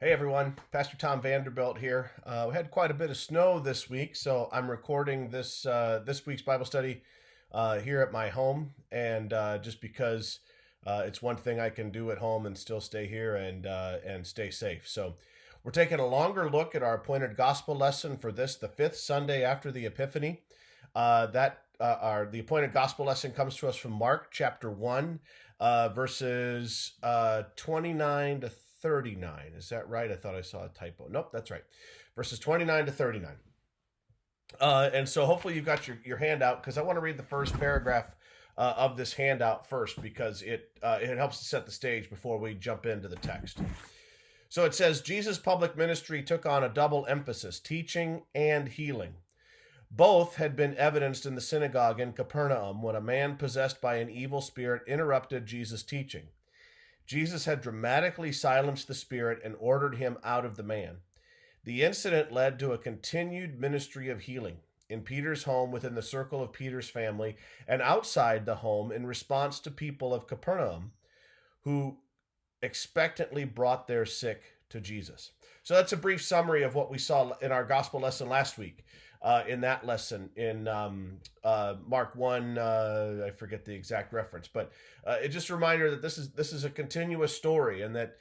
Hey everyone, Pastor Tom Vanderbilt here. We had quite a bit of snow this week, so I'm recording this week's Bible study here at my home, and just because it's one thing I can do at home and still stay here and stay safe. So we're taking a longer look at our appointed gospel lesson for this, the fifth Sunday after the Epiphany. The appointed gospel lesson comes to us from Mark chapter 1, verses 29 to 39. Is that right? I thought I saw a typo. Nope, that's right. Verses 29 to 39. And so hopefully you've got your handout, because I want to read the first paragraph of this handout first, because it helps to set the stage before we jump into the text. So it says, Jesus' public ministry took on a double emphasis, teaching and healing. Both had been evidenced in the synagogue in Capernaum when a man possessed by an evil spirit interrupted Jesus' teaching. Jesus had dramatically silenced the spirit and ordered him out of the man. The incident led to a continued ministry of healing in Peter's home, within the circle of Peter's family, and outside the home in response to people of Capernaum who expectantly brought their sick to Jesus. So that's a brief summary of what we saw in our gospel lesson last week. In that lesson in Mark 1, I forget the exact reference, but it's just a reminder that this is a continuous story, and that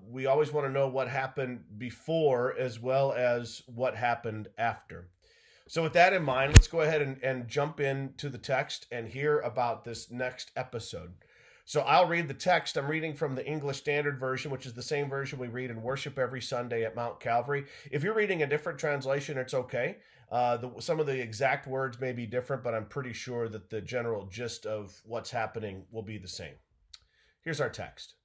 we always want to know what happened before as well as what happened after. So with that in mind, let's go ahead and jump into the text and hear about this next episode. So I'll read the text. I'm reading from the English Standard Version, which is the same version we read in worship every Sunday at Mount Calvary. If you're reading a different translation, it's okay. Some of the exact words may be different, but I'm pretty sure that the general gist of what's happening will be the same. Here's our text.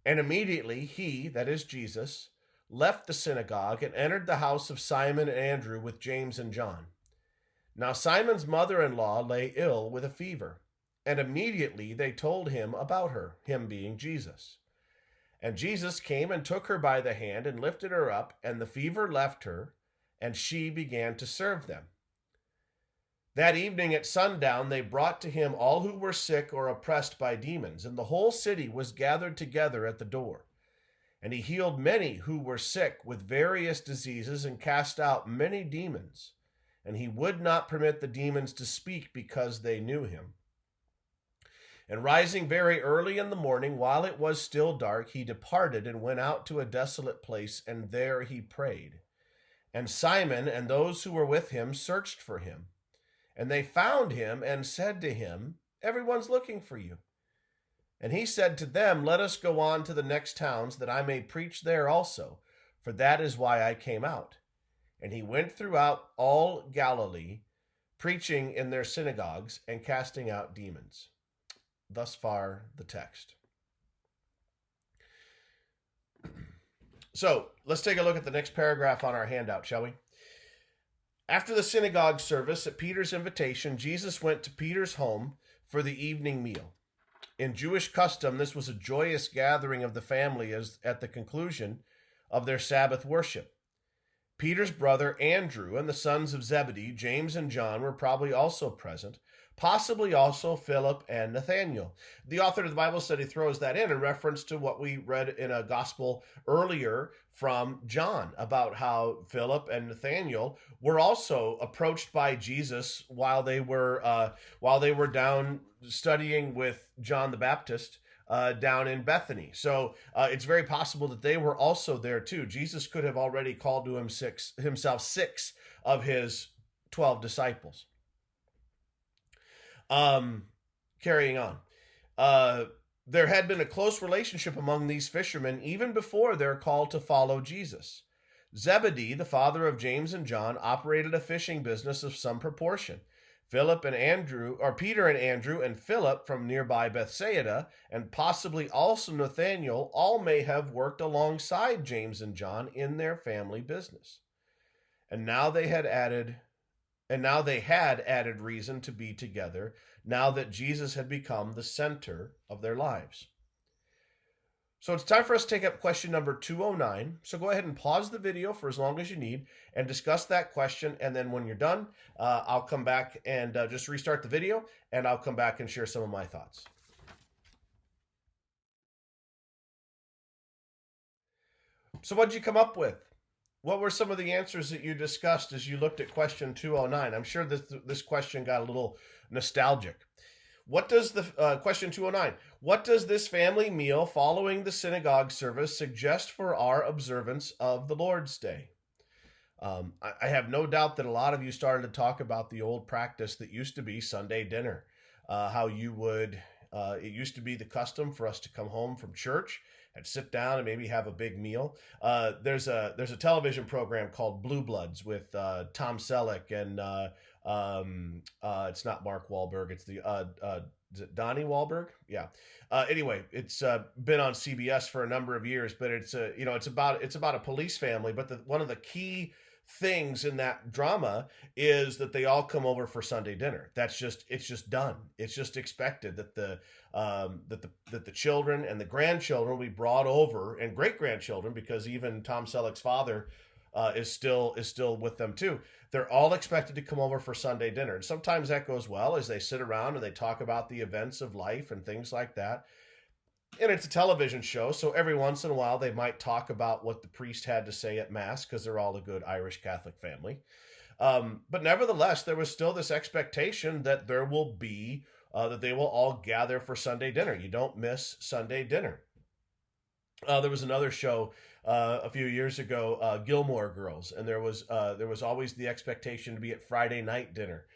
And immediately he, that is Jesus, left the synagogue and entered the house of Simon and Andrew with James and John. Now Simon's mother-in-law lay ill with a fever, and immediately they told him about her, him being Jesus. And Jesus came and took her by the hand and lifted her up, and the fever left her, and she began to serve them. That evening at sundown, they brought to him all who were sick or oppressed by demons, and the whole city was gathered together at the door. And he healed many who were sick with various diseases and cast out many demons. And he would not permit the demons to speak because they knew him. And rising very early in the morning, while it was still dark, he departed and went out to a desolate place, and there he prayed. And Simon and those who were with him searched for him. And they found him and said to him, "Everyone's looking for you." And he said to them, "Let us go on to the next towns, that I may preach there also, for that is why I came out." And he went throughout all Galilee, preaching in their synagogues and casting out demons. Thus far, the text. So let's take a look at the next paragraph on our handout, shall we? After the synagogue service, at Peter's invitation, Jesus went to Peter's home for the evening meal. In Jewish custom, this was a joyous gathering of the family as at the conclusion of their Sabbath worship. Peter's brother Andrew and the sons of Zebedee, James and John, were probably also present, possibly also Philip and Nathanael. The author of the Bible study throws that in reference to what we read in a gospel earlier from John about how Philip and Nathanael were also approached by Jesus while they were down studying with John the Baptist down in Bethany. So it's very possible that they were also there too. Jesus could have already called to himself six of his 12 disciples. Carrying on. There had been a close relationship among these fishermen even before their call to follow Jesus. Zebedee, the father of James and John, operated a fishing business of some proportion. Peter and Andrew and Philip from nearby Bethsaida, and possibly also Nathanael, all may have worked alongside James and John in their family business. And now they had added reason to be together, now that Jesus had become the center of their lives. So it's time for us to take up question number 209. So go ahead and pause the video for as long as you need and discuss that question. And then when you're done, I'll come back and just restart the video, and I'll come back and share some of my thoughts. So what did you come up with? What were some of the answers that you discussed as you looked at question 209? I'm sure this question got a little nostalgic. What does the question 209? What does this family meal following the synagogue service suggest for our observance of the Lord's Day? I have no doubt that a lot of you started to talk about the old practice that used to be Sunday dinner. How you would, it used to be the custom for us to come home from church and sit down and maybe have a big meal. There's a television program called Blue Bloods with Tom Selleck and it's not Mark Wahlberg. It's is it Donnie Wahlberg? Yeah. Anyway, it's been on CBS for a number of years, but it's about a police family. But one of the key things in that drama is that they all come over for Sunday dinner. It's just done. It's just expected that the children and the grandchildren will be brought over, and great grandchildren, because even Tom Selleck's father is still with them too. They're all expected to come over for Sunday dinner. And sometimes that goes well as they sit around and they talk about the events of life and things like that. And it's a television show, so every once in a while they might talk about what the priest had to say at Mass, because they're all a good Irish Catholic family. But nevertheless, there was still this expectation that there will be, that they will all gather for Sunday dinner. You don't miss Sunday dinner. There was another show a few years ago, Gilmore Girls, and there was always the expectation to be at Friday night dinner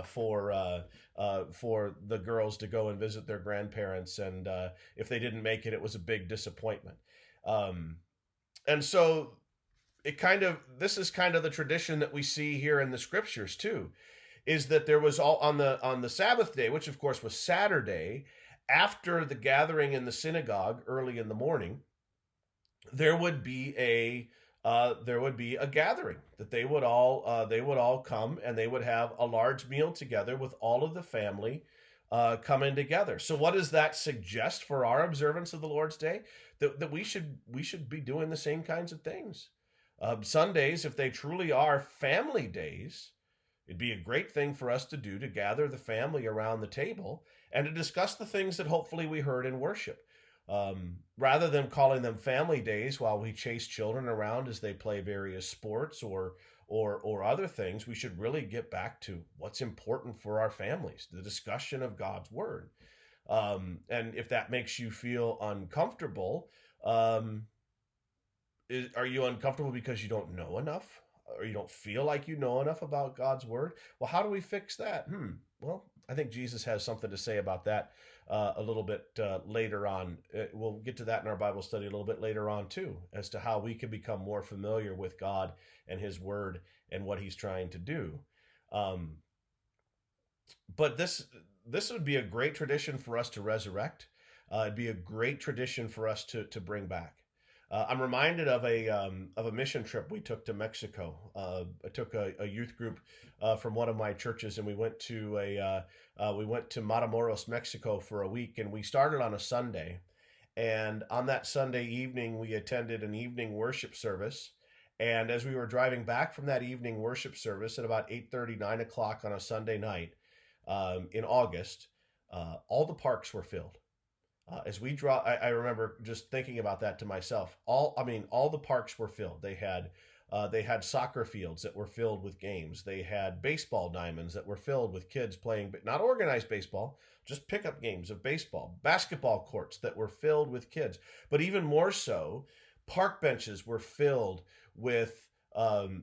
for the girls to go and visit their grandparents, and if they didn't make it, it was a big disappointment. And so this is kind of the tradition that we see here in the scriptures too, is that there was all on the Sabbath day, which of course was Saturday, after the gathering in the synagogue early in the morning, there would be a gathering that they would all come, and they would have a large meal together with all of the family coming together. So what does that suggest for our observance of the Lord's Day? That we should be doing the same kinds of things. Sundays, if they truly are family days, it'd be a great thing for us to do, to gather the family around the table and to discuss the things that hopefully we heard in worship. Rather than calling them family days while we chase children around as they play various sports or other things, we should really get back to what's important for our families, the discussion of God's word. And if that makes you feel uncomfortable, are you uncomfortable because you don't know enough, or you don't feel like you know enough about God's word? Well, how do we fix that? Well, I think Jesus has something to say about that a little bit later on. We'll get to that in our Bible study a little bit later on too, as to how we can become more familiar with God and his word and what he's trying to do. But this would be a great tradition for us to resurrect. It'd be a great tradition for us to bring back. I'm reminded of a mission trip we took to Mexico. I took a youth group from one of my churches, and we went to Matamoros, Mexico for a week, and we started on a Sunday. And on that Sunday evening, we attended an evening worship service. And as we were driving back from that evening worship service at about 8:30, 9 o'clock on a Sunday night in August, all the parks were filled. As we draw, I remember just thinking about that to myself. All the parks were filled. They had soccer fields that were filled with games. They had baseball diamonds that were filled with kids playing, not organized baseball, just pickup games of baseball. Basketball courts that were filled with kids. But even more so, park benches were filled with,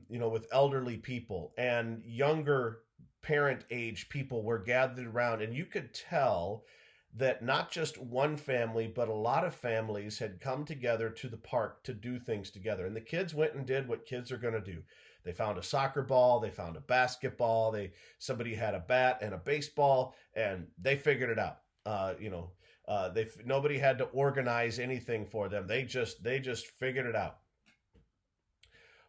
with elderly people, and younger parent age people were gathered around, and you could tell that not just one family, but a lot of families had come together to the park to do things together. And the kids went and did what kids are going to do. They found a soccer ball, they found a basketball, somebody had a bat and a baseball, and they figured it out. Nobody had to organize anything for them. They just figured it out.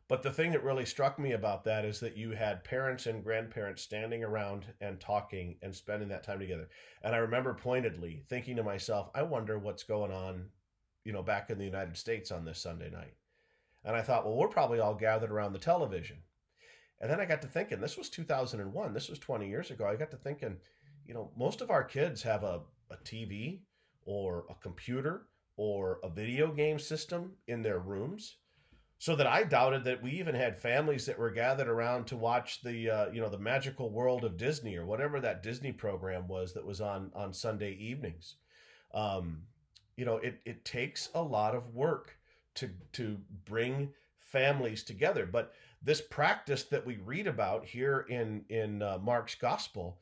But the thing that really struck me about that is that you had parents and grandparents standing around and talking and spending that time together. And I remember pointedly thinking to myself, I wonder what's going on, back in the United States on this Sunday night. And I thought, well, we're probably all gathered around the television. And then I got to thinking, this was 2001. This was 20 years ago. I got to thinking, most of our kids have a TV or a computer or a video game system in their rooms. so that I doubted that we even had families that were gathered around to watch the Magical World of Disney, or whatever that Disney program was that was on Sunday evenings. Um, it takes a lot of work to bring families together, but this practice that we read about here in Mark's gospel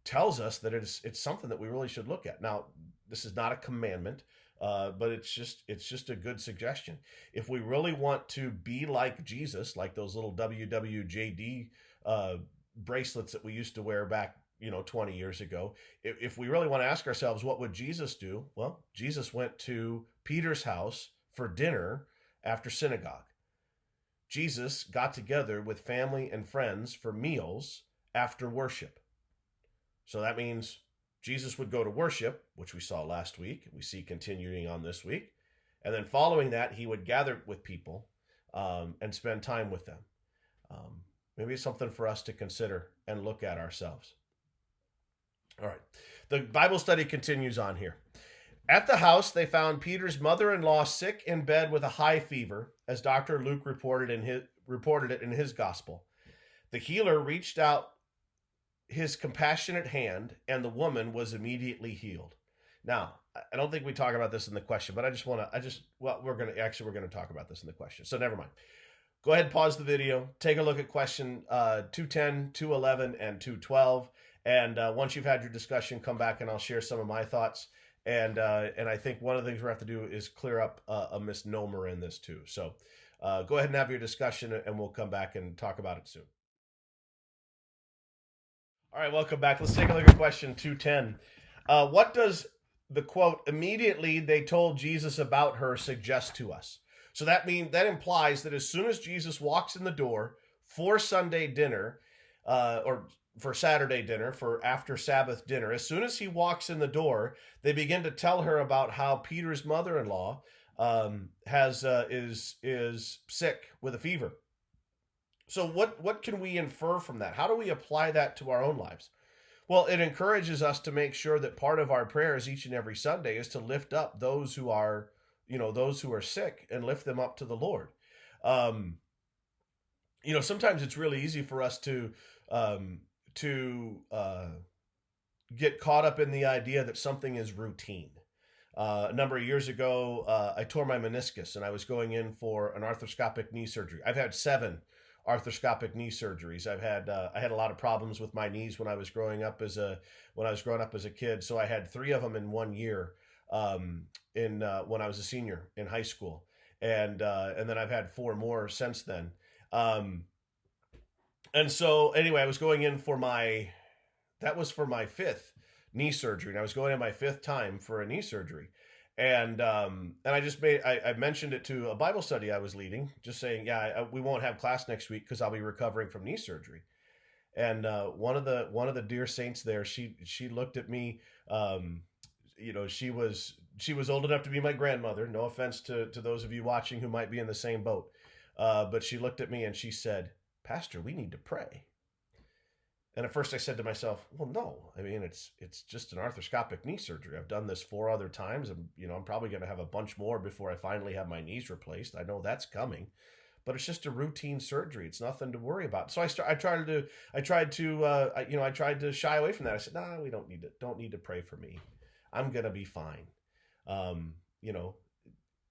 tells us that it's something that we really should look at. Now, this is not a commandment, but it's just a good suggestion. If we really want to be like Jesus, like those little WWJD uh, bracelets that we used to wear back 20 years ago, if we really want to ask ourselves what would Jesus do, well, Jesus went to Peter's house for dinner after synagogue. Jesus got together with family and friends for meals after worship. So that means Jesus would go to worship, which we saw last week, we see continuing on this week. And then following that, he would gather with people and spend time with them. Maybe it's something for us to consider and look at ourselves. All right. The Bible study continues on here. At the house, they found Peter's mother-in-law sick in bed with a high fever, as Dr. Luke reported it in his gospel. The healer reached out his compassionate hand, and the woman was immediately healed. Now, I don't think we talk about this in the question, but we're going to talk about this in the question. So never mind. Go ahead, pause the video, take a look at question 210, 211, and 212. And once you've had your discussion, come back and I'll share some of my thoughts. And I think one of the things we have to do is clear up a misnomer in this too. So go ahead and have your discussion, and we'll come back and talk about it soon. All right, welcome back. Let's take a look at question 210. What does the quote, "immediately they told Jesus about her," suggest to us? So that implies that as soon as Jesus walks in the door for Sunday dinner, or for Saturday dinner, for after Sabbath dinner, as soon as he walks in the door, they begin to tell her about how Peter's mother-in-law is sick with a fever. So what can we infer from that? How do we apply that to our own lives? Well, it encourages us to make sure that part of our prayers each and every Sunday is to lift up those who are sick, and lift them up to the Lord. Sometimes it's really easy for us to get caught up in the idea that something is routine. A number of years ago, I tore my meniscus, and I was going in for an arthroscopic knee surgery. I've had 7 arthroscopic knee surgeries. I had a lot of problems with my knees when I was growing up as a kid. So I had 3 of them in 1 year when I was a senior in high school, and then I've had 4 more since then. And so anyway, I was going in for my 5th knee surgery, and I was going in my 5th time for a knee surgery. And I mentioned it to a Bible study I was leading, just saying, we won't have class next week because I'll be recovering from knee surgery. And one of the dear saints there, she looked at me. She was old enough to be my grandmother. No offense to those of you watching who might be in the same boat, but she looked at me and she said, "Pastor, we need to pray." And at first I said to myself, well, no, I mean, it's just an arthroscopic knee surgery. I've done this 4 other times, and I'm probably going to have a bunch more before I finally have my knees replaced. I know that's coming, but it's just a routine surgery. It's nothing to worry about. So I tried to shy away from that. I said, "No, we don't need to pray for me. I'm going to be fine."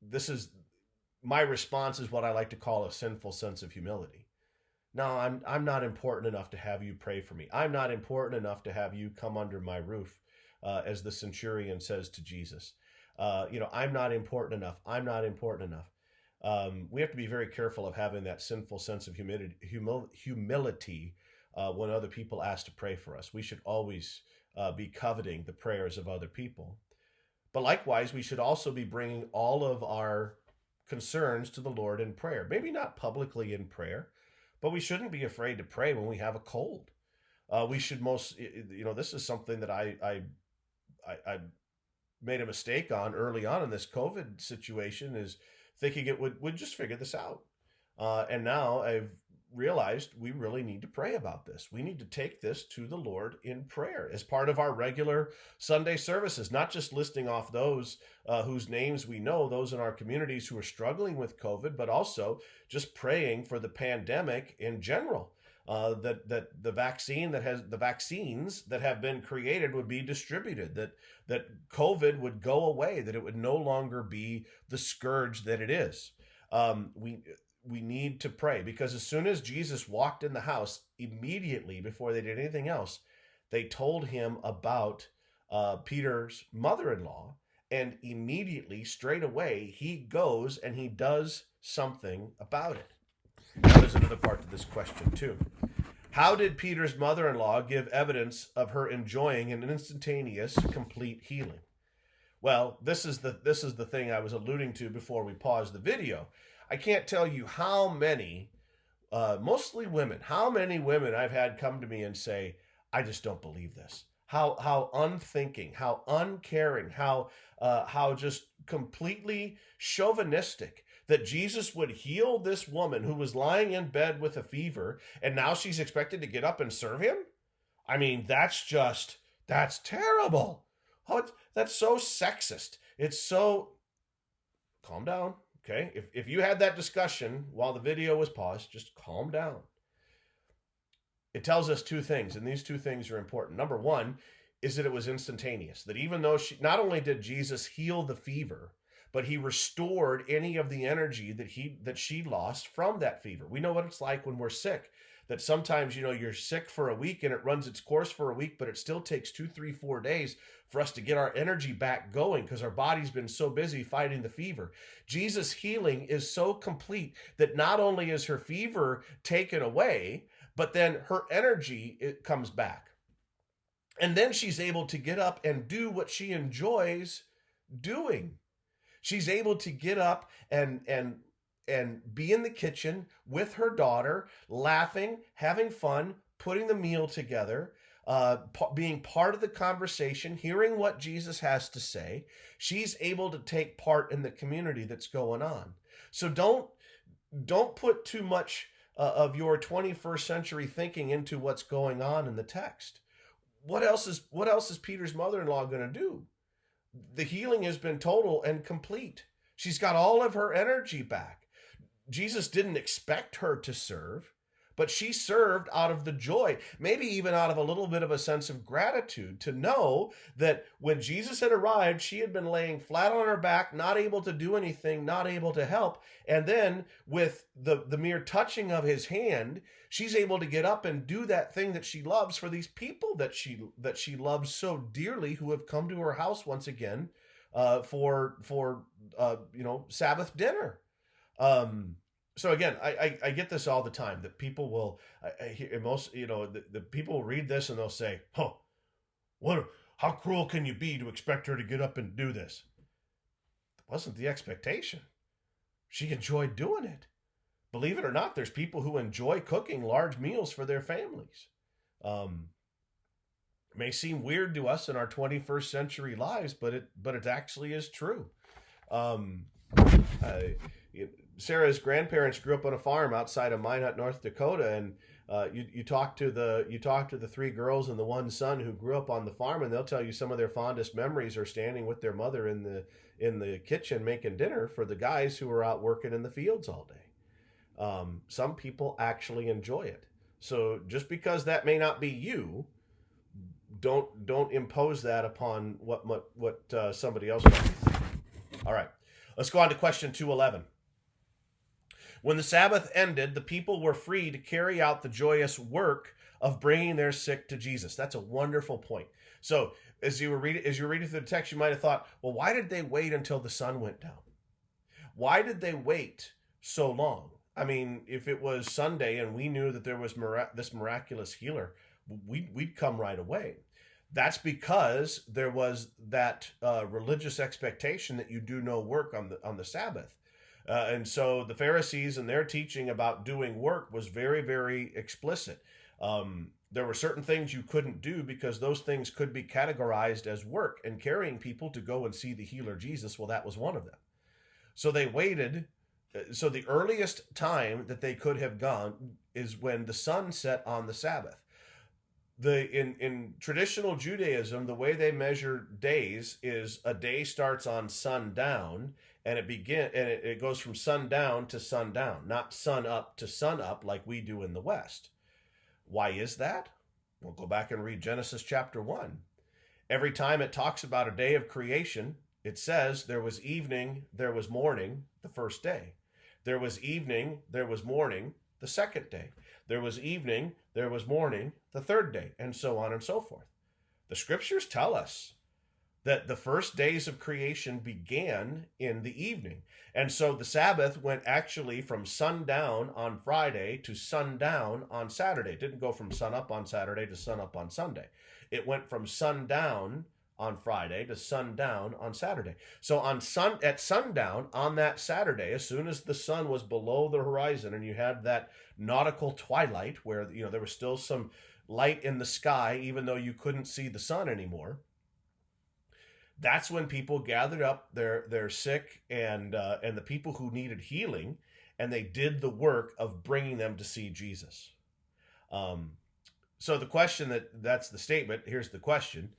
This is my response, is what I like to call a sinful sense of humility. No, I'm not important enough to have you pray for me. I'm not important enough to have you come under my roof, as the centurion says to Jesus. I'm not important enough. I'm not important enough. We have to be very careful of having that sinful sense of humility when other people ask to pray for us. We should always be coveting the prayers of other people. But likewise, we should also be bringing all of our concerns to the Lord in prayer. Maybe not publicly in prayer, but we shouldn't be afraid to pray when we have a cold. We should this is something that I made a mistake on early on in this COVID situation, is thinking it would just figure this out. And now realized we really need to pray about this. We need to take this to the Lord in prayer as part of our regular Sunday services, not just listing off those whose names we know, those in our communities who are struggling with COVID, but also just praying for the pandemic in general. That the vaccines that have been created would be distributed, that COVID would go away, that it would no longer be the scourge that it is. We need to pray, because as soon as Jesus walked in the house, immediately before they did anything else, they told him about Peter's mother-in-law, and immediately, straight away, he goes and he does something about it. Now, there's another part to this question too. How did Peter's mother-in-law give evidence of her enjoying an instantaneous, complete healing? Well, this is the thing I was alluding to before we paused the video. I can't tell you how many, mostly women, how many women I've had come to me and say, I just don't believe this. How unthinking, how uncaring, how just completely chauvinistic that Jesus would heal this woman who was lying in bed with a fever, and now she's expected to get up and serve him? I mean, that's terrible. That's so sexist. It's so... Calm down, okay? If you had that discussion while the video was paused, just calm down. It tells us two things, and these two things are important. Number one is that it was instantaneous, that even though not only did Jesus heal the fever, but he restored any of the energy that she lost from that fever. We know what it's like when we're sick, that sometimes, you're sick for a week and it runs its course for a week, but it still takes 2, 3, 4 days for us to get our energy back going because our body's been so busy fighting the fever. Jesus' healing is so complete that not only is her fever taken away, but then her energy, it comes back. And then she's able to get up and do what she enjoys doing. She's able to get up and be in the kitchen with her daughter, laughing, having fun, putting the meal together, being part of the conversation, hearing what Jesus has to say. She's able to take part in the community that's going on. So don't put too much of your 21st century thinking into what's going on in the text. What else is Peter's mother-in-law going to do? The healing has been total and complete. She's got all of her energy back. Jesus didn't expect her to serve, but she served out of the joy, maybe even out of a little bit of a sense of gratitude, to know that when Jesus had arrived, she had been laying flat on her back, not able to do anything, not able to help. And then with the mere touching of his hand, she's able to get up and do that thing that she loves for these people that she loves so dearly, who have come to her house once again for Sabbath dinner. So again, I get this all the time, that people will, I hear most, the people will read this and they'll say, how cruel can you be to expect her to get up and do this? It wasn't the expectation. She enjoyed doing it. Believe it or not, there's people who enjoy cooking large meals for their families. It may seem weird to us in our 21st century lives, but it actually is true. Sarah's grandparents grew up on a farm outside of Minot, North Dakota, and you talk to the three girls and the one son who grew up on the farm, and they'll tell you some of their fondest memories are standing with their mother in the kitchen making dinner for the guys who were out working in the fields all day. Some people actually enjoy it. So just because that may not be you, don't impose that upon what somebody else might be. All right, let's go on to question 211. When the Sabbath ended, the people were free to carry out the joyous work of bringing their sick to Jesus. That's a wonderful point. So as you were reading through the text, you might have thought, well, why did they wait until the sun went down? Why did they wait so long? I mean, if it was Sunday and we knew that there was this miraculous healer, we'd come right away. That's because there was that religious expectation that you do no work on the Sabbath. And so the Pharisees and their teaching about doing work was very, very explicit. There were certain things you couldn't do because those things could be categorized as work, and carrying people to go and see the healer Jesus, well, that was one of them. So they waited So the earliest time that they could have gone is when the sun set on the Sabbath. In traditional Judaism, the way they measure days is a day starts on sundown, and it goes from sundown to sundown, not sun up to sun up like we do in the West. Why is that? We'll go back and read Genesis chapter 1. Every time it talks about a day of creation, it says there was evening, there was morning the first day. There was evening, there was morning the second day. There was evening, there was morning the third day, and so on and so forth. The scriptures tell us that the first days of creation began in the evening. And so the Sabbath went actually from sundown on Friday to sundown on Saturday. It didn't go from sun up on Saturday to sun up on Sunday. It went from sundown on Friday to sundown on Saturday. So at sundown on that Saturday, as soon as the sun was below the horizon and you had that nautical twilight where there was still some light in the sky even though you couldn't see the sun anymore, that's when people gathered up their sick and the people who needed healing, and they did the work of bringing them to see Jesus. So the question that's the statement. Here's the question.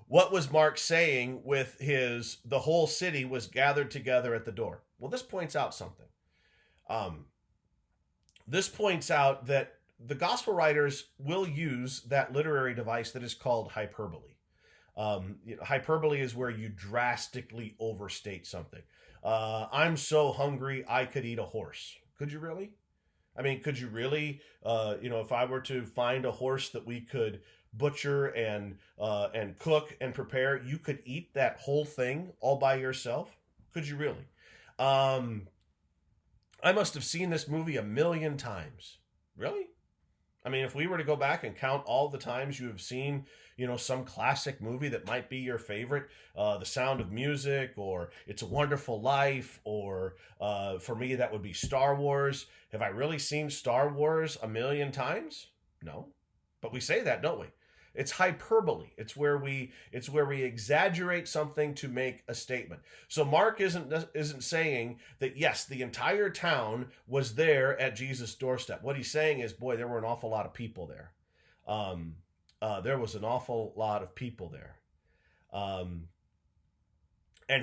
What was Mark saying with the whole city was gathered together at the door? Well, this points out something. This points out that the gospel writers will use that literary device that is called hyperbole. Hyperbole is where you drastically overstate something. I'm so hungry I could eat a horse. Could you really? I mean, could you really? If I were to find a horse that we could butcher and cook and prepare, you could eat that whole thing all by yourself? Could you really? I must have seen this movie 1,000,000 times. Really? I mean, if we were to go back and count all the times you have seen, some classic movie that might be your favorite, The Sound of Music, or It's a Wonderful Life, or for me, that would be Star Wars. Have I really seen Star Wars 1,000,000 times? No. But we say that, don't we? It's hyperbole. It's where we exaggerate something to make a statement. So Mark isn't saying that, yes, the entire town was there at Jesus' doorstep. What he's saying is, boy, there were an awful lot of people there. There was an awful lot of people there. And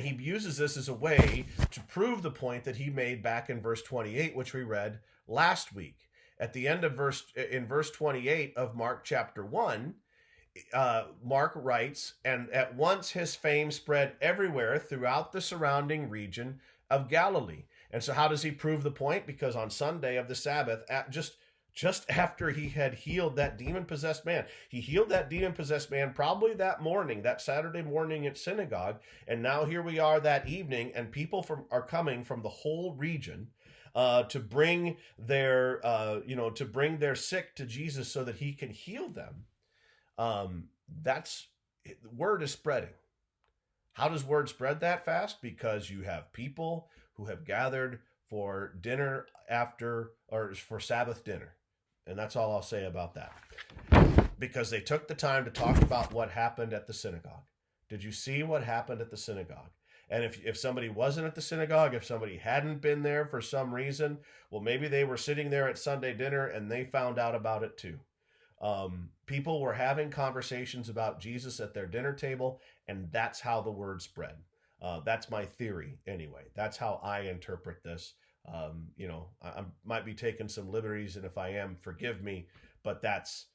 he uses this as a way to prove the point that he made back in verse 28, which we read last week. At the end of verse 28 of Mark chapter 1, Mark writes, and at once his fame spread everywhere throughout the surrounding region of Galilee. And so how does he prove the point? Because on Sunday of the Sabbath, just after he had healed that demon-possessed man, he healed that demon-possessed man probably that morning, that Saturday morning at synagogue. And now here we are that evening, and people are coming from the whole region to bring their sick to Jesus so that he can heal them. Word is spreading. How does word spread that fast? Because you have people who have gathered for dinner for Sabbath dinner. And that's all I'll say about that. Because they took the time to talk about what happened at the synagogue. Did you see what happened at the synagogue? And if somebody wasn't at the synagogue, if somebody hadn't been there for some reason, well, maybe they were sitting there at Sunday dinner and they found out about it too. People were having conversations about Jesus at their dinner table, and that's how the word spread. That's my theory anyway. That's how I interpret this. I might be taking some liberties, and if I am, forgive me, but that's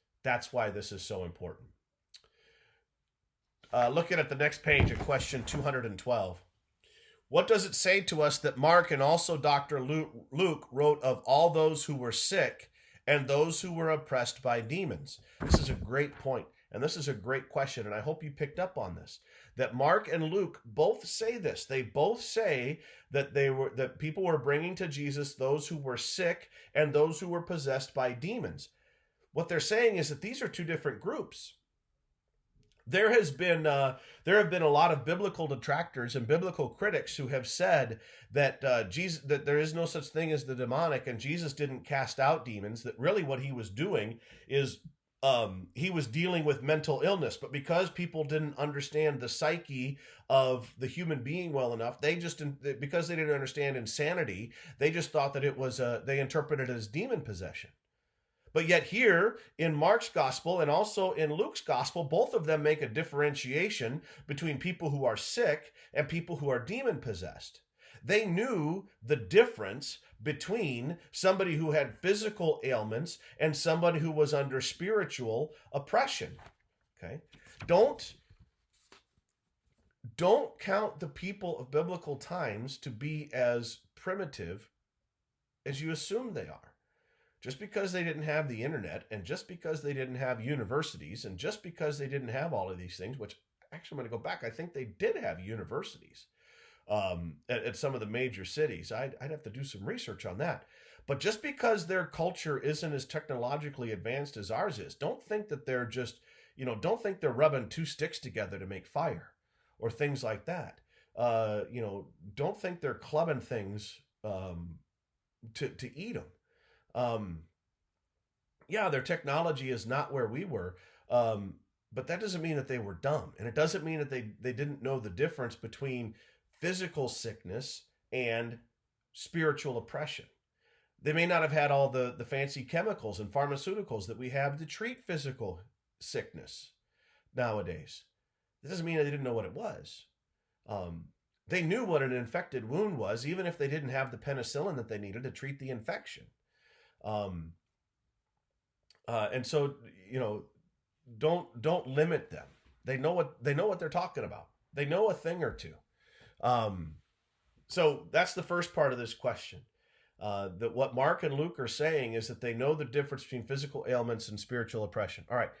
why this is so important. Looking at the next page at question 212. What does it say to us that Mark and also Dr. Luke wrote of all those who were sick and those who were oppressed by demons? This is a great point, and this is a great question, and I hope you picked up on this, that Mark and Luke both say this. They both say that people were bringing to Jesus those who were sick and those who were possessed by demons. What they're saying is that these are two different groups. There have been a lot of biblical detractors and biblical critics who have said that that there is no such thing as the demonic, and Jesus didn't cast out demons. That really what he was doing is he was dealing with mental illness, but because people didn't understand the psyche of the human being well enough, because they didn't understand insanity, they just thought that it was they interpreted it as demon possession. But yet here in Mark's gospel and also in Luke's gospel, both of them make a differentiation between people who are sick and people who are demon possessed. They knew the difference between somebody who had physical ailments and somebody who was under spiritual oppression. Okay? Don't count the people of biblical times to be as primitive as you assume they are. Just because they didn't have the internet, and just because they didn't have universities, and just because they didn't have all of these things, which actually I'm going to go back, I think they did have universities at some of the major cities. I'd have to do some research on that. But just because their culture isn't as technologically advanced as ours is, don't think that they're just, don't think they're rubbing two sticks together to make fire or things like that. Don't think they're clubbing things to eat them. Yeah, their technology is not where we were, but that doesn't mean that they were dumb, and it doesn't mean that they didn't know the difference between physical sickness and spiritual oppression. They may not have had all the fancy chemicals and pharmaceuticals that we have to treat physical sickness nowadays. That doesn't mean they didn't know what it was. They knew what an infected wound was, even if they didn't have the penicillin that they needed to treat the infection. And so, don't limit them. They know what they're talking about. They know a thing or two. So that's the first part of this question. That what Mark and Luke are saying is that they know the difference between physical ailments and spiritual oppression. All right.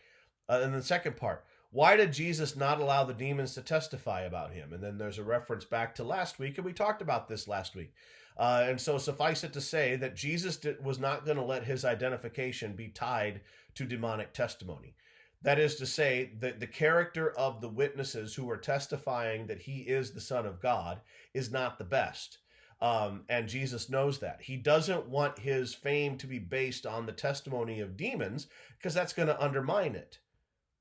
And the second part, why did Jesus not allow the demons to testify about him? And then there's a reference back to last week, and we talked about this last week. And so suffice it to say that Jesus was not going to let his identification be tied to demonic testimony. That is to say that the character of the witnesses who are testifying that he is the Son of God is not the best. And Jesus knows that. He doesn't want his fame to be based on the testimony of demons, because that's going to undermine it.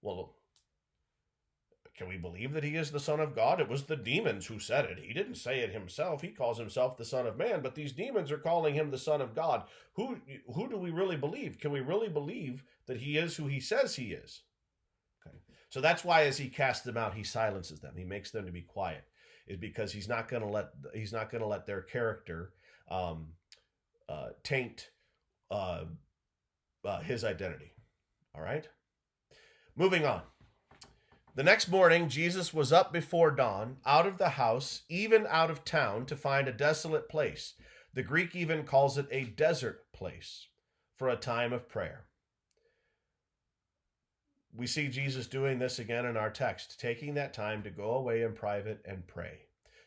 Well, can we believe that he is the Son of God? It was the demons who said it. He didn't say it himself. He calls himself the Son of Man, but these demons are calling him the Son of God. Who do we really believe? Can we really believe that he is who he says he is? Okay. So that's why as he casts them out, he silences them. He makes them to be quiet, is because he's not going to let their character taint his identity. All right? Moving on. The next morning, Jesus was up before dawn, out of the house, even out of town, to find a desolate place. The Greek even calls it a desert place, for a time of prayer. We see Jesus doing this again in our text, taking that time to go away in private and pray.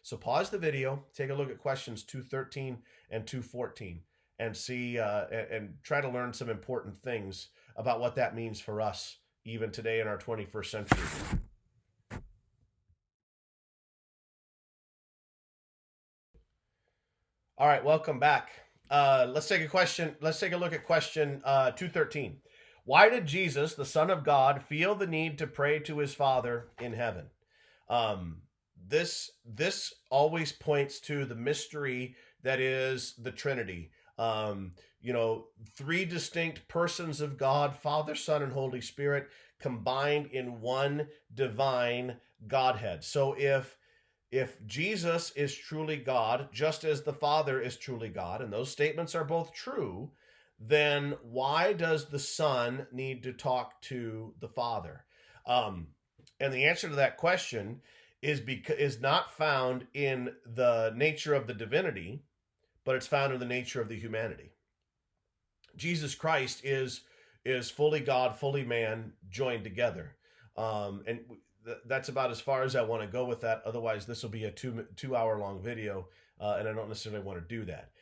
So pause the video, take a look at questions 213 and 214, and see and try to learn some important things about what that means for us even today in our 21st century. All right, welcome back. Let's take a look at question 213. Why did Jesus, the Son of God, feel the need to pray to his Father in heaven? This always points to the mystery that is the Trinity. Three distinct persons of God, Father, Son, and Holy Spirit, combined in one divine Godhead. So if Jesus is truly God, just as the Father is truly God, and those statements are both true, then why does the Son need to talk to the Father? And the answer to that question is not found in the nature of the divinity, but it's found in the nature of the humanity. Jesus Christ is fully God, fully man, joined together. And that's about as far as I want to go with that. Otherwise, this will be a 2 hour long video, and I don't necessarily want to do that.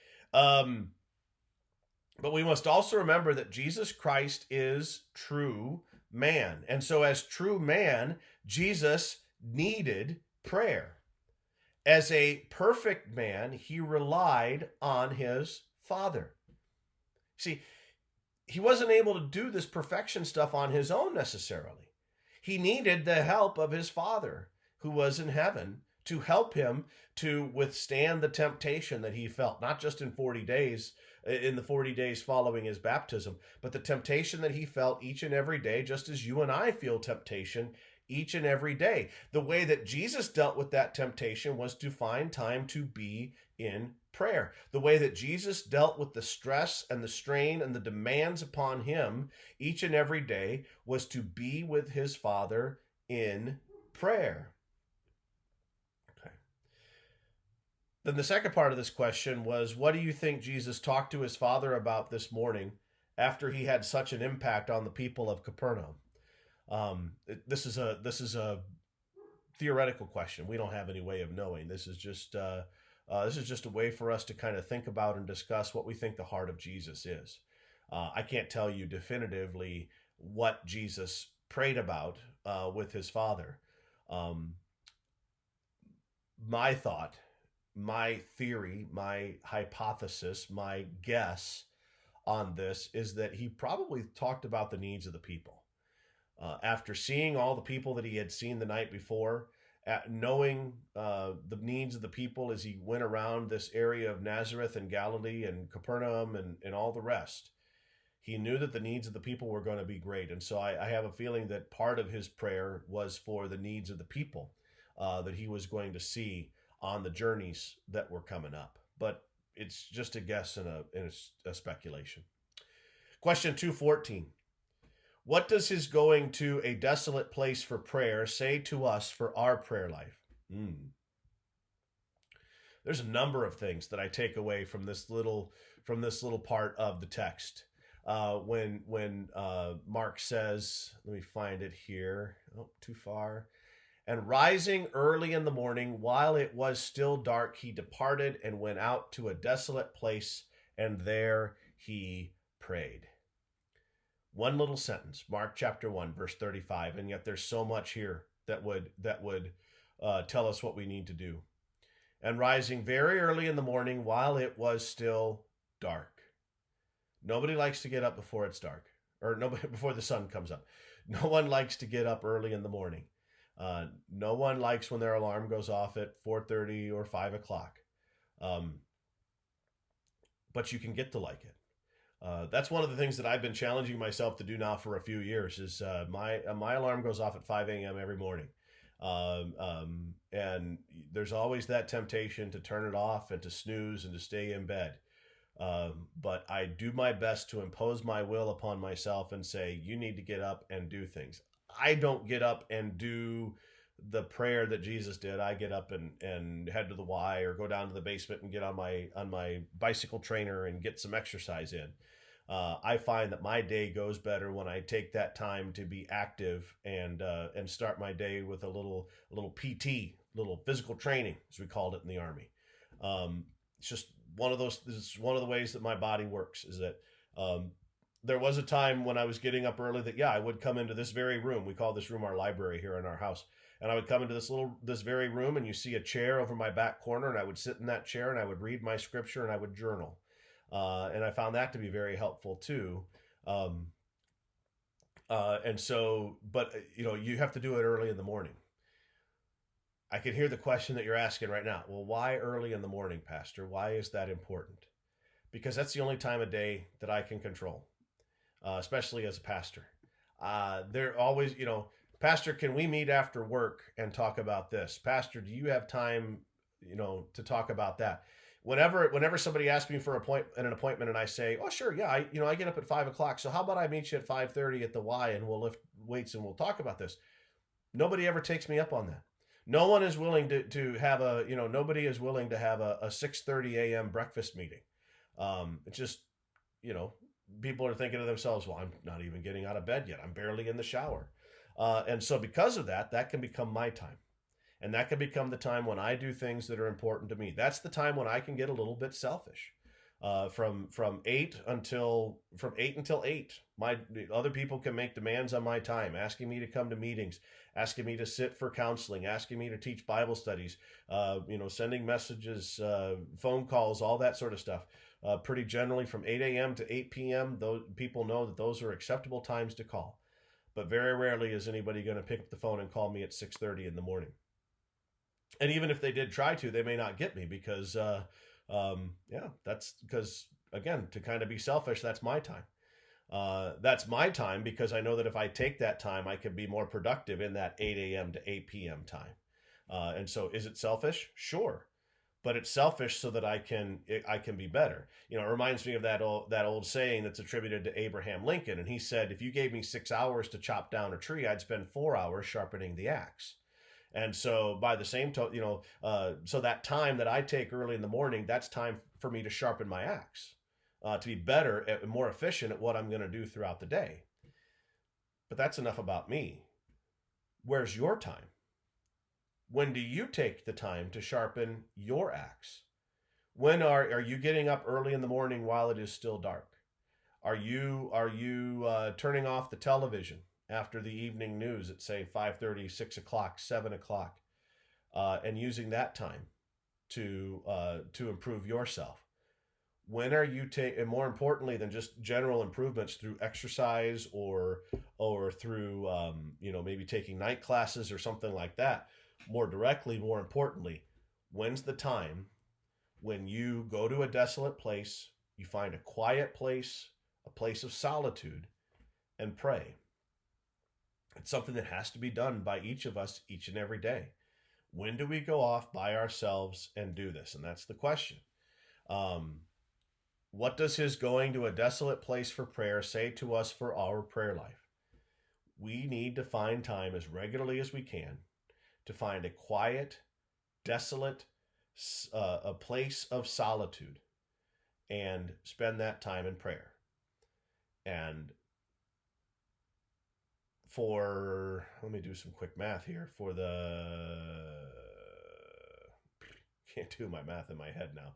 But we must also remember that Jesus Christ is true man. And so as true man, Jesus needed prayer. As a perfect man, he relied on his Father. See, he wasn't able to do this perfection stuff on his own necessarily. He needed the help of his Father who was in heaven to help him to withstand the temptation that he felt, not just in 40 days, in the 40 days following his baptism, but the temptation that he felt each and every day, just as you and I feel temptation each and every day. The way that Jesus dealt with that temptation was to find time to be in prayer. The way that Jesus dealt with the stress and the strain and the demands upon him each and every day was to be with his Father in prayer. Okay. Then the second part of this question was, what do you think Jesus talked to his Father about this morning after he had such an impact on the people of Capernaum? This is a theoretical question. We don't have any way of knowing. This is just a way for us to kind of think about and discuss what we think the heart of Jesus is. I can't tell you definitively what Jesus prayed about with his Father. My thought, my theory, my hypothesis, my guess on this is that he probably talked about the needs of the people. After seeing all the people that he had seen the night before, knowing the needs of the people as he went around this area of Nazareth and Galilee and Capernaum and all the rest, he knew that the needs of the people were going to be great. And so I have a feeling that part of his prayer was for the needs of the people that he was going to see on the journeys that were coming up. But it's just a guess and a speculation. Question 214. What does his going to a desolate place for prayer say to us for our prayer life? There's a number of things that I take away from this little part of the text. When Mark says, let me find it here. Oh, too far. And rising early in the morning, while it was still dark, he departed and went out to a desolate place, and there he prayed. One little sentence, Mark chapter 1, verse 35, and yet there's so much here that would tell us what we need to do. And rising very early in the morning while it was still dark. Nobody likes to get up before it's dark, or nobody before the sun comes up. No one likes to get up early in the morning. No one likes when their alarm goes off at 4:30 or 5 o'clock. But you can get to like it. That's one of the things that I've been challenging myself to do now for a few years is my alarm goes off at 5 a.m. every morning. And there's always that temptation to turn it off and to snooze and to stay in bed. But I do my best to impose my will upon myself and say, you need to get up and do things. I don't get up and do the prayer that Jesus did. I get up and head to the Y or go down to the basement and get on my bicycle trainer and get some exercise in. I find that my day goes better when I take that time to be active and start my day with a little PT, little physical training, as we called it in the Army. It's just one of those. This is one of the ways that my body works. Is that there was a time when I was getting up early that I would come into this very room. We call this room our library here in our house. And I would come into this very room, and you see a chair over my back corner, and I would sit in that chair and I would read my scripture and I would journal. And I found that to be very helpful too. And so, but you have to do it early in the morning. I can hear the question that you're asking right now. Well, why early in the morning, Pastor? Why is that important? Because that's the only time of day that I can control, especially as a pastor. They're always, Pastor, can we meet after work and talk about this? Pastor, do you have time, to talk about that? Whenever somebody asks me for an appointment and I say, oh, sure, yeah, I get up at 5 o'clock. So how about I meet you at 5:30 at the Y and we'll lift weights and we'll talk about this. Nobody ever takes me up on that. No one is willing to have nobody is willing to have a 6:30 a.m. breakfast meeting. It's just, people are thinking to themselves, well, I'm not even getting out of bed yet. I'm barely in the shower. And so because of that can become my time. And that can become the time when I do things that are important to me. That's the time when I can get a little bit selfish. from 8 until 8. My other people can make demands on my time, asking me to come to meetings, asking me to sit for counseling, asking me to teach Bible studies, sending messages, phone calls, all that sort of stuff. Pretty generally from 8 a.m. to 8 p.m. Those people know that those are acceptable times to call. But very rarely is anybody going to pick up the phone and call me at 6:30 in the morning. And even if they did try to, they may not get me because that's because, again, to kind of be selfish, that's my time. That's my time because I know that if I take that time, I can be more productive in that 8 a.m. to 8 p.m. time. And so is it selfish? Sure. But it's selfish so that I can be better. It reminds me of that old saying that's attributed to Abraham Lincoln. And he said, if you gave me 6 hours to chop down a tree, I'd spend 4 hours sharpening the axe. And so by the same token, so that time that I take early in the morning, that's time for me to sharpen my axe, to be better and more efficient at what I'm going to do throughout the day. But that's enough about me. Where's your time? When do you take the time to sharpen your axe? When are you getting up early in the morning while it is still dark? Are you turning off the television after the evening news at, say, 5:30, 6 o'clock, 7 o'clock, and using that time to improve yourself? When are you and more importantly than just general improvements through exercise or through maybe taking night classes or something like that, more directly, more importantly, when's the time when you go to a desolate place, you find a quiet place, a place of solitude, and pray? It's something that has to be done by each of us each and every day. When do we go off by ourselves and do this? And that's the question. What does his going to a desolate place for prayer say to us for our prayer life? We need to find time as regularly as we can to find a quiet, desolate, a place of solitude and spend that time in prayer. And let me do some quick math here. Can't do my math in my head now.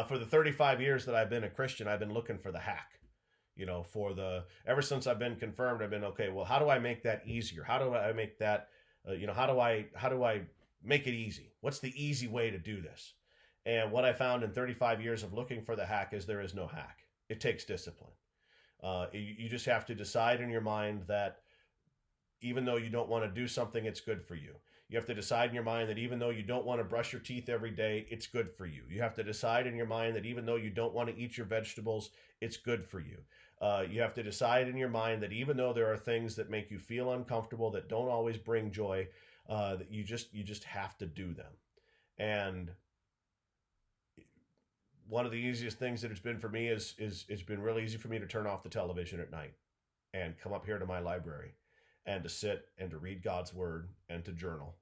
For the 35 years that I've been a Christian, I've been looking for the hack. Ever since I've been confirmed, I've been, okay, well, how do I make that easier? How do I make that, how do I make it easy? What's the easy way to do this? And what I found in 35 years of looking for the hack is there is no hack. It takes discipline. You just have to decide in your mind that even though you don't want to do something, it's good for you. You have to decide in your mind that even though you don't want to brush your teeth every day, it's good for you. You have to decide in your mind that even though you don't want to eat your vegetables, it's good for you. You have to decide in your mind that even though there are things that make you feel uncomfortable, that don't always bring joy, that you just have to do them. And one of the easiest things that it's been for me is it's been really easy for me to turn off the television at night and come up here to my library and to sit and to read God's word and to journal.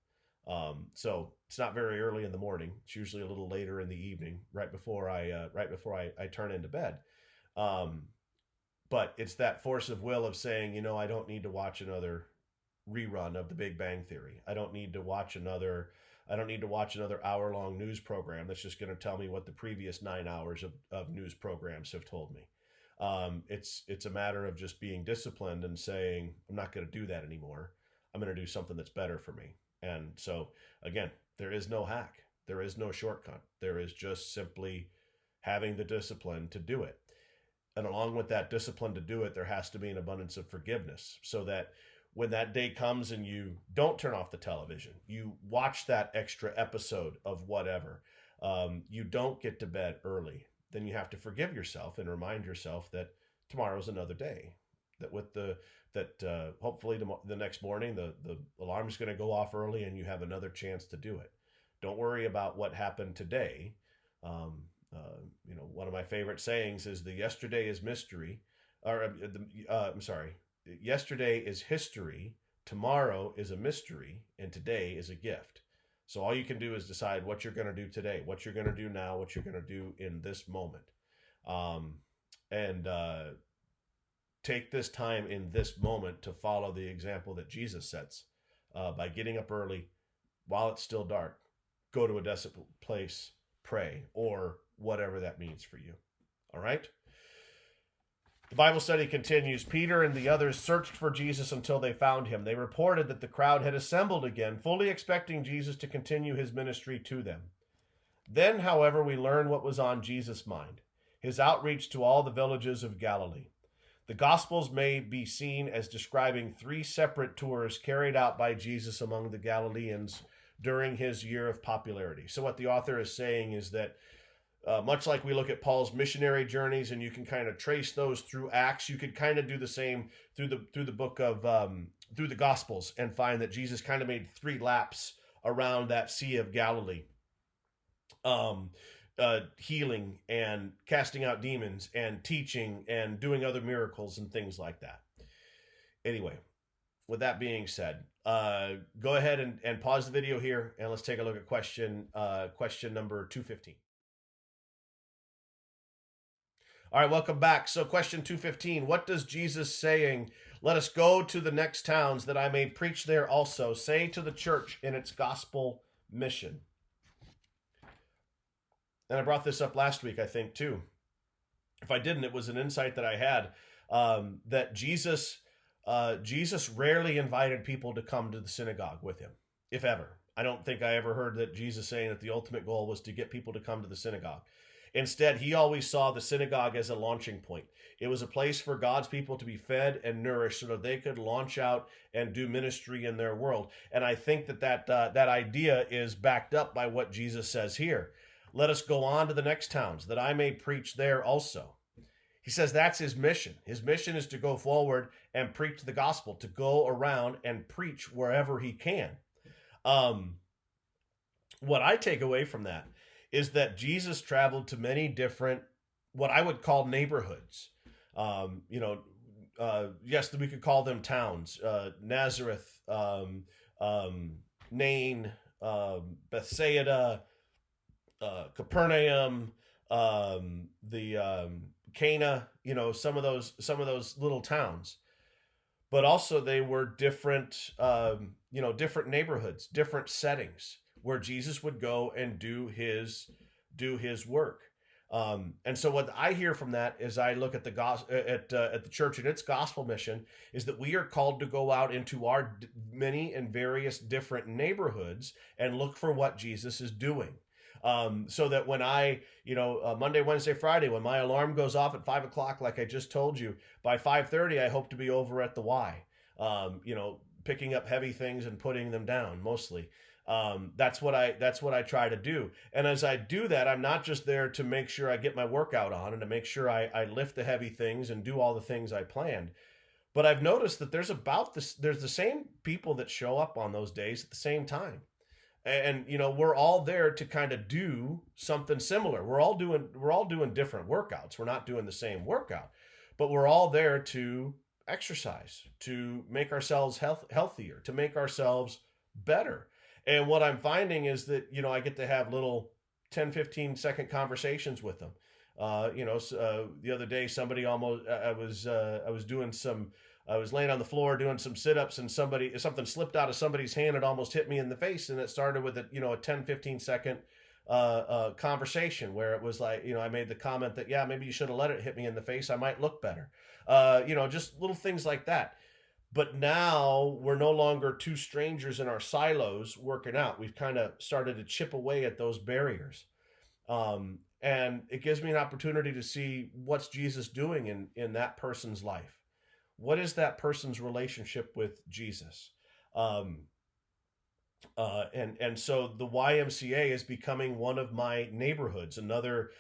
So it's not very early in the morning. It's usually a little later in the evening, right before I turn into bed. But it's that force of will of saying, I don't need to watch another rerun of The Big Bang Theory. I don't need to watch another hour-long news program that's just going to tell me what the previous 9 hours of news programs have told me. It's a matter of just being disciplined and saying, I'm not going to do that anymore. I'm going to do something that's better for me. And so, again, there is no hack. There is no shortcut. There is just simply having the discipline to do it. And along with that discipline to do it, there has to be an abundance of forgiveness so that when that day comes and you don't turn off the television, you watch that extra episode of whatever, you don't get to bed early, then you have to forgive yourself and remind yourself that tomorrow's another day. That hopefully the next morning the alarm is going to go off early and you have another chance to do it. Don't worry about what happened today. One of my favorite sayings is the yesterday is mystery, yesterday is history, tomorrow is a mystery, and today is a gift. So all you can do is decide what you're going to do today, what you're going to do now, what you're going to do in this moment. And take this time in this moment to follow the example that Jesus sets by getting up early while it's still dark, go to a desolate place, pray, or whatever that means for you. All right. The Bible study continues. Peter and the others searched for Jesus until they found him. They reported that the crowd had assembled again, fully expecting Jesus to continue his ministry to them. Then, however, we learn what was on Jesus' mind: his outreach to all the villages of Galilee. The Gospels may be seen as describing 3 separate tours carried out by Jesus among the Galileans during his year of popularity. So what the author is saying is that much like we look at Paul's missionary journeys, and you can kind of trace those through Acts, you could kind of do the same through the book of through the Gospels, and find that Jesus kind of made 3 laps around that Sea of Galilee, healing and casting out demons and teaching and doing other miracles and things like that. Anyway, with that being said, go ahead and pause the video here, and let's take a look at question number 215. All right, welcome back. So question 215, what does Jesus saying, "Let us go to the next towns that I may preach there also," say to the church in its gospel mission? And I brought this up last week, I think, too. If I didn't, it was an insight that I had, that Jesus rarely invited people to come to the synagogue with him, if ever. I don't think I ever heard that Jesus saying that the ultimate goal was to get people to come to the synagogue. Instead, he always saw the synagogue as a launching point. It was a place for God's people to be fed and nourished so that they could launch out and do ministry in their world. And I think that idea is backed up by what Jesus says here. Let us go on to the next towns that I may preach there also. He says that's his mission. His mission is to go forward and preach the gospel, to go around and preach wherever he can. What I take away from that is that Jesus traveled to many different, what I would call neighborhoods. Yes, we could call them towns. Nazareth, Nain, Bethsaida, Capernaum, Cana, some of those little towns. But also they were different, different neighborhoods, different settings where Jesus would go and do his work. And so what I hear from that as I look at the church and its gospel mission is that we are called to go out into our many and various different neighborhoods and look for what Jesus is doing. So that when Monday, Wednesday, Friday, when my alarm goes off at 5 o'clock, like I just told you, by 5:30, I hope to be over at the Y, picking up heavy things and putting them down mostly. That's what I try to do. And as I do that, I'm not just there to make sure I get my workout on and to make sure I lift the heavy things and do all the things I planned. But I've noticed that there's the same people that show up on those days at the same time. And we're all there to kind of do something similar. We're all doing different workouts. We're not doing the same workout, but we're all there to exercise, to make ourselves healthier, to make ourselves better. And what I'm finding is that I get to have little 10-15 second conversations with them. The other day somebody I was laying on the floor doing some sit-ups, and something slipped out of somebody's hand. It almost hit me in the face, and it started with a 10-15 second conversation where it was like, I made the comment that, yeah, maybe you should have let it hit me in the face. I might look better. Just little things like that. But now we're no longer two strangers in our silos working out. We've kind of started to chip away at those barriers. And it gives me an opportunity to see what's Jesus doing in that person's life. What is that person's relationship with Jesus? And so the YMCA is becoming one of my neighborhoods, another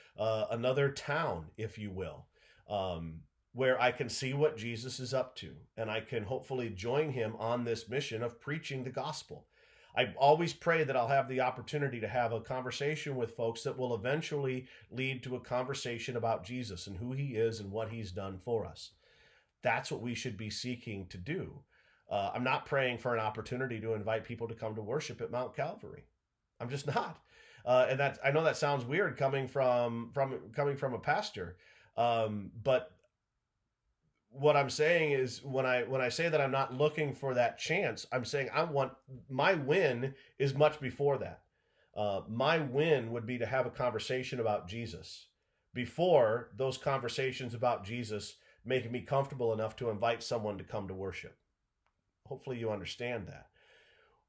town, if you will, where I can see what Jesus is up to, and I can hopefully join him on this mission of preaching the gospel. I always pray that I'll have the opportunity to have a conversation with folks that will eventually lead to a conversation about Jesus and who he is and what he's done for us. That's what we should be seeking to do. I'm not praying for an opportunity to invite people to come to worship at Mount Calvary. I'm just not. And I know that sounds weird coming from a pastor. But what I'm saying is when I say that I'm not looking for that chance, I'm saying my win is much before that. My win would be to have a conversation about Jesus before those conversations about Jesus making me comfortable enough to invite someone to come to worship. Hopefully you understand that.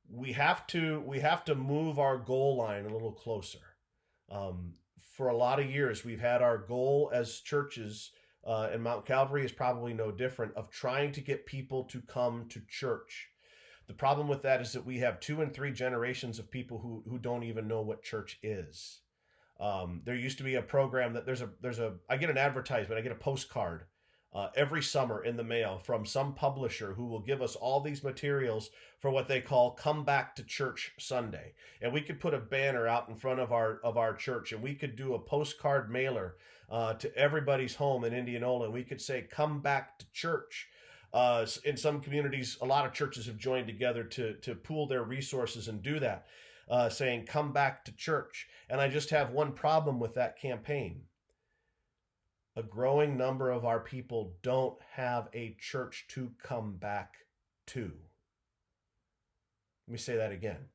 We have to move our goal line a little closer. For a lot of years, we've had our goal as churches, and Mount Calvary is probably no different, of trying to get people to come to church. The problem with that is that we have 2 and 3 generations of people who don't even know what church is. There used to be a program that I get an advertisement, I get a postcard every summer in the mail from some publisher who will give us all these materials for what they call Come Back to Church Sunday. And we could put a banner out in front of our church, and we could do a postcard mailer to everybody's home in Indianola, and we could say, Come Back to Church. In some communities, a lot of churches have joined together to pool their resources and do that, saying, Come back to church. And I just have one problem with that campaign. A growing number of our people don't have a church to come back to. Let me say that again.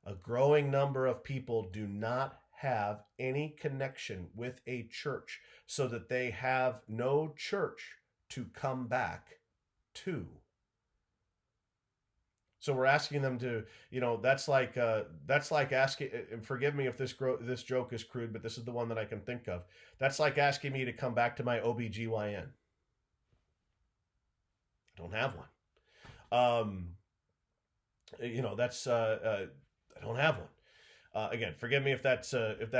A growing number of people do not have any connection with a church, so that they have no church to come back to. So we're asking them to, that's like asking, and forgive me if this joke is crude, but this is the one that I can think of. That's like asking me to come back to my OBGYN. I don't have one. I don't have one. Again, forgive me if that's but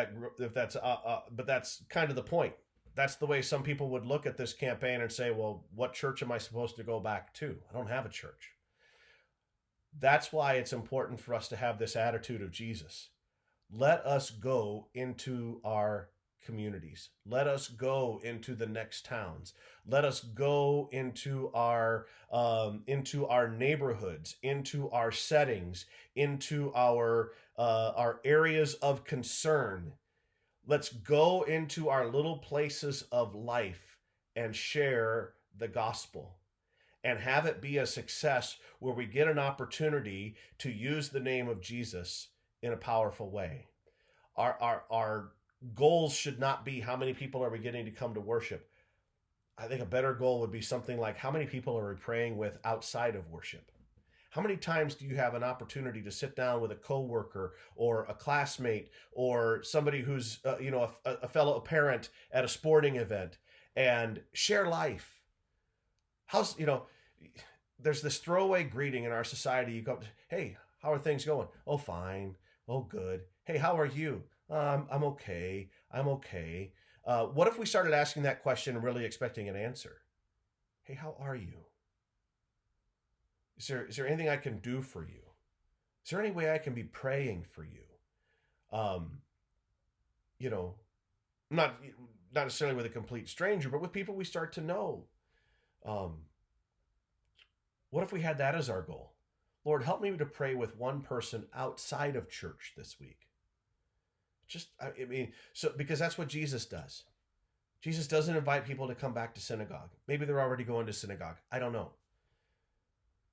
that's kind of the point. That's the way some people would look at this campaign and say, well, what church am I supposed to go back to? I don't have a church. That's why it's important for us to have this attitude of Jesus. Let us go into our communities. Let us go into the next towns. Let us go into our neighborhoods, into our settings, into our areas of concern. Let's go into our little places of life and share the gospel, and have it be a success where we get an opportunity to use the name of Jesus in a powerful way. Our goals should not be how many people are we getting to come to worship. I think a better goal would be something like, how many people are we praying with outside of worship? How many times do you have an opportunity to sit down with a coworker or a classmate or somebody who's a fellow parent at a sporting event and share life? There's this throwaway greeting in our society. You go, hey, how are things going? Oh, fine. Oh, good. Hey, how are you? I'm okay. I'm okay. What if we started asking that question and really expecting an answer? Hey, how are you? Is there anything I can do for you? Is there any way I can be praying for you? Not necessarily with a complete stranger, but with people we start to know. What if we had that as our goal? Lord, help me to pray with one person outside of church this week. Because that's what Jesus does. Jesus doesn't invite people to come back to synagogue. Maybe they're already going to synagogue. I don't know.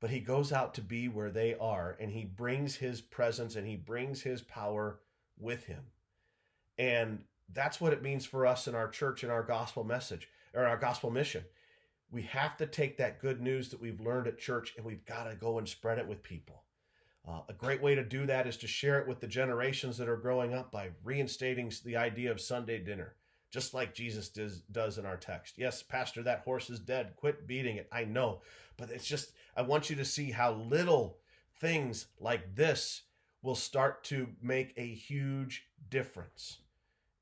But he goes out to be where they are, and he brings his presence and he brings his power with him. And that's what it means for us in our church and our gospel message, or our gospel mission. We have to take that good news that we've learned at church, and we've got to go and spread it with people. A great way to do that is to share it with the generations that are growing up by reinstating the idea of Sunday dinner, just like Jesus does in our text. Yes, Pastor, that horse is dead. Quit beating it. I know. But it's just, I want you to see how little things like this will start to make a huge difference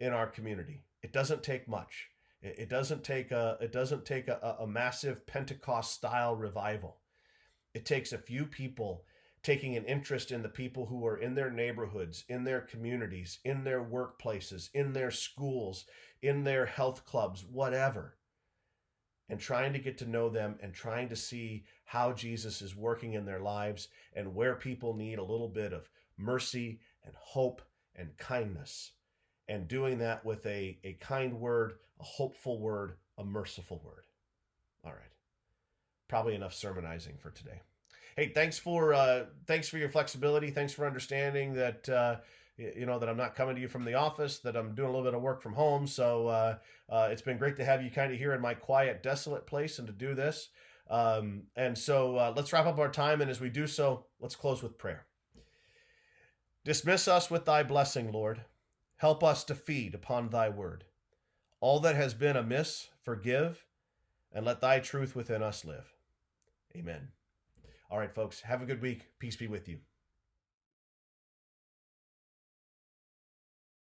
in our community. It doesn't take much. It doesn't take a massive Pentecost style revival. It takes a few people taking an interest in the people who are in their neighborhoods, in their communities, in their workplaces, in their schools, in their health clubs, whatever, and trying to get to know them and trying to see how Jesus is working in their lives and where people need a little bit of mercy and hope and kindness, and doing that with a kind word, a hopeful word, a merciful word. All right. Probably enough sermonizing for today. Hey, thanks for your flexibility. Thanks for understanding that that I'm not coming to you from the office, that I'm doing a little bit of work from home. So it's been great to have you kind of here in my quiet, desolate place and to do this. And so let's wrap up our time. And as we do so, let's close with prayer. Dismiss us with thy blessing, Lord. Help us to feed upon thy word. All that has been amiss, forgive, and let thy truth within us live. Amen. All right, folks, have a good week. Peace be with you.